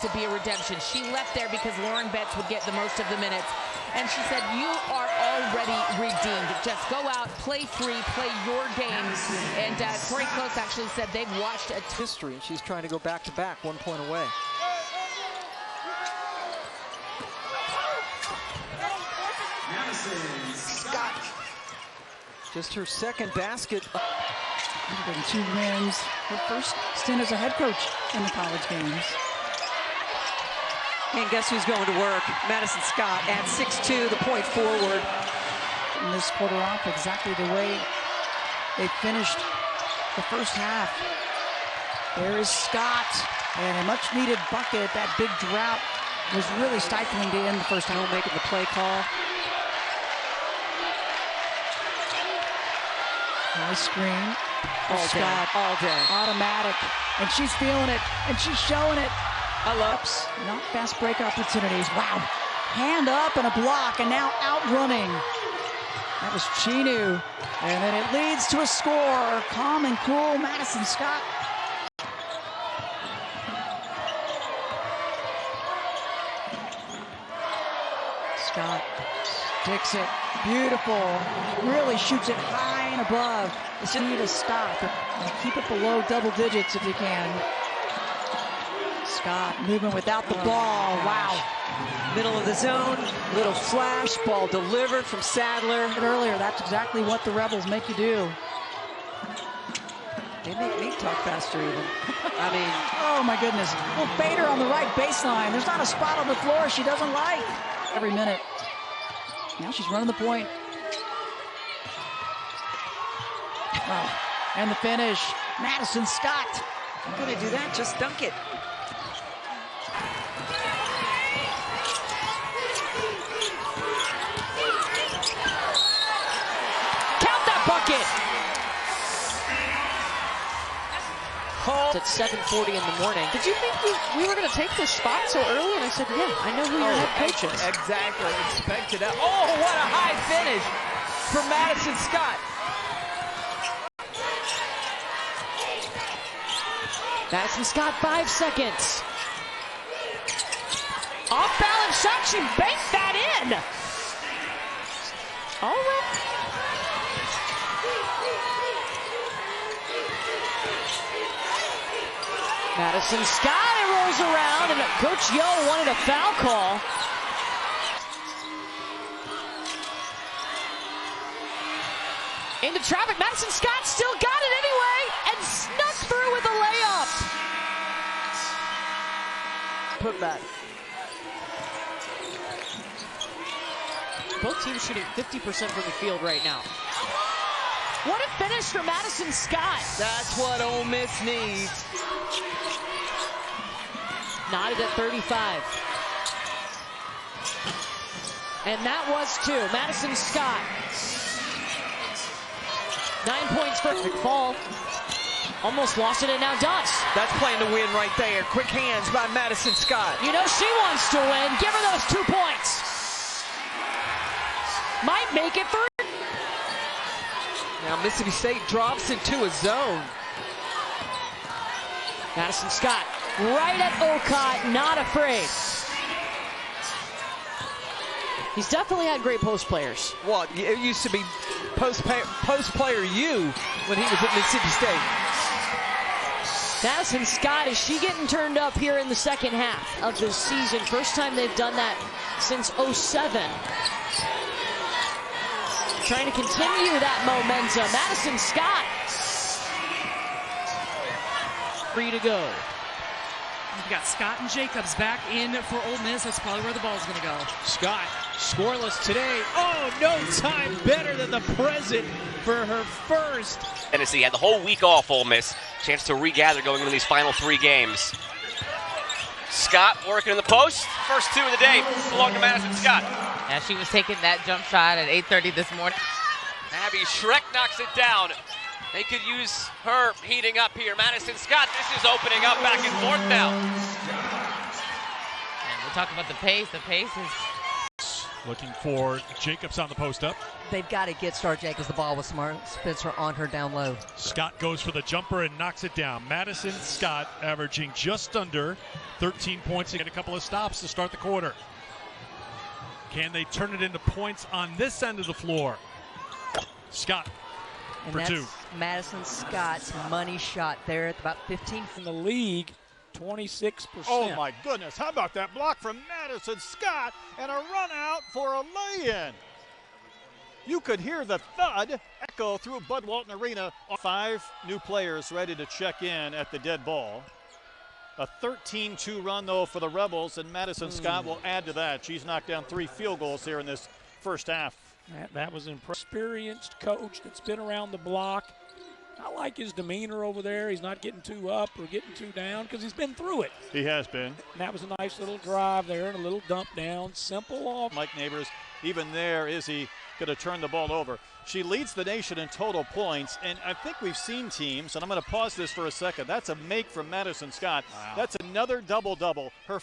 to be a redemption. She left there because Lauren Betts would get the most of the minutes. And she said, you are already redeemed. Just go out, play free, play your game. And Tori Close actually said they've watched a history, and she's trying to go back-to-back, 1 point away. Scott. Just her second basket. 2 wins. Her first stint as a head coach in the college games. And guess who's going to work? Madison Scott at 6'2", the point forward. And this quarter off exactly the way they finished the first half. There is Scott, and a much-needed bucket. That big drought was really stifling to end the first half. Making the play call. Nice screen. All Scott, day, all day. Automatic, and she's feeling it, and she's showing it. I love not fast break opportunities. Wow. Hand up and a block, and now outrunning. That was Chinu. And then it leads to a score. Calm and cool, Madison Scott. Scott sticks it. Beautiful. Really shoots it high and above. Just need to stop and keep it below double digits if you can. Scott moving without the ball. Wow. Middle of the zone, little flash, ball delivered from Sadler. Earlier, that's exactly what the Rebels make you do. They make me talk faster even. I mean. Oh my goodness. Well, Bader on the right baseline. There's not a spot on the floor she doesn't like. Every minute. Now she's running the point. Oh, and the finish. Madison Scott. I'm gonna do that, just dunk it. bucket. It's at 7:40 in the morning. Did you think we were going to take this spot so early? And I said, yeah, I know who your head coach is. Exactly. Expected that. Oh, what a high finish for Madison Scott. Madison Scott, 5 seconds. Off balance shot, she banked that in. All right. Madison Scott, it rolls around, and Coach Yo wanted a foul call. Into traffic, Madison Scott still got it anyway, and snuck through with a layup. Put back. Both teams shooting 50% from the field right now. What a finish for Madison Scott. That's what Ole Miss needs. Knotted at 35. And that was two. Madison Scott. 9 points for McFall. Almost lost it and now does. That's playing to win right there. Quick hands by Madison Scott. You know she wants to win. Give her those 2 points. Might make it for. Now Mississippi State drops into a zone. Madison Scott right at Okot, not afraid. He's definitely had great post players. Well, it used to be post player U when he was at Mississippi State. Madison Scott, is she getting turned up here in the second half of this season? First time they've done that since 07. Trying to continue that momentum. Madison Scott. Free to go. You've got Scott and Jacobs back in for Ole Miss. That's probably where the ball's going to go. Scott, scoreless today. Oh, no time better than the present for her first. Tennessee had the whole week off, Ole Miss. Chance to regather going into these final 3 games. Scott working in the post. First 2 of the day belong to Madison Scott. Yeah, she was taking that jump shot at 8:30 this morning. Abby Schreck knocks it down. They could use her heating up here. Madison Scott, this is opening up back and forth now. And we'll talk about the pace. The pace is Looking for Jacobs on the post up. They've got to get Star Jacobs the ball with Spencer on her down low. Scott goes for the jumper and knocks it down. Madison Scott averaging just under 13 points and a couple of stops to start the quarter. Can they turn it into points on this end of the floor? Scott And for that's 2. Madison Scott's money shot there at about 15. In the league, 26%. Oh my goodness, how about that block from Madison Scott and a run out for a lay-in. You could hear the thud echo through Bud Walton Arena. 5 new players ready to check in at the dead ball. A 13-2 run though for the Rebels, and Madison Scott will add to that. She's knocked down 3 field goals here in this first half. That was an experienced coach that's been around the block. I like his demeanor over there. He's not getting too up or getting too down because he's been through it. He has been. And that was a nice little drive there and a little dump down. Simple off. Mike Neighbors, even there, is he going to turn the ball over? She leads the nation in total points, and I think we've seen teams, and I'm going to pause this for a second. That's a make from Madison Scott. Wow. That's another double-double. Her